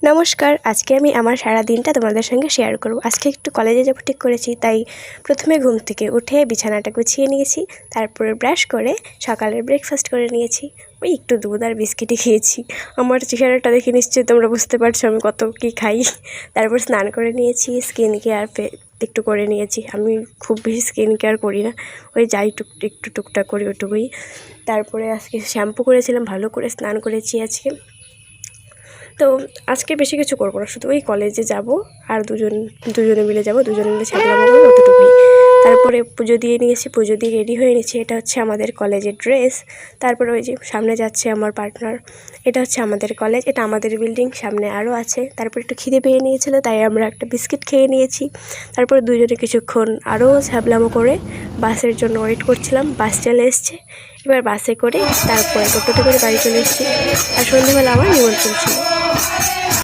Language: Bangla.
নমস্কার, আজকে আমি আমার সারা দিনটা তোমাদের সঙ্গে শেয়ার করব। আজকে একটু কলেজে যাব ঠিক করেছি, তাই প্রথমে ঘুম থেকে উঠে বিছানাটা গুছিয়ে নিয়েছি। তারপরে ব্রাশ করে সকালের ব্রেকফাস্ট করে নিয়েছি। ওই একটু দুধ আর বিস্কিটই খেয়েছি। আমার চেহারাটা দেখে নিশ্চয়ই তোমরা বুঝতে পারছো আমি কত কী খাই। তারপর স্নান করে নিয়েছি, স্কিন কেয়ার একটু করে নিয়েছি। আমি খুব বেশি স্কিন কেয়ার করি না, ওই যাই একটু টুকটাক করি ওটুকুই। তারপরে আজকে শ্যাম্পু করেছিলাম, ভালো করে স্নান করেছি আজকে। তো আজকে বেশি কিছু করবো না, শুধু ওই কলেজে যাব আর দুজনে মিলে যাব, দুজনে মিলে ছাগলামো করবো, অতটুকুই। তারপরে পুজো দিয়ে নিয়েছি, পুজো দিয়ে রেডি হয়ে নিয়েছি। এটা হচ্ছে আমাদের কলেজের ড্রেস। তারপরে ওই যে সামনে যাচ্ছে আমার পার্টনার। এটা হচ্ছে আমাদের কলেজ, এটা আমাদের বিল্ডিং, সামনে আরও আছে। তারপর একটু খিদে পেয়ে নিয়েছিল, তাই আমরা একটা বিস্কিট খেয়ে নিয়েছি। তারপরে দুজনে কিছুক্ষণ আরও ছাগলামো করে বাসের জন্য ওয়েট করছিলাম। বাস চলে এসছে, এবার বাসে করে তারপরে টোটোতে করে বাড়ি চলে এসেছি। আর সন্ধ্যেবেলা আমার নিমন্ত্রণ ছিল।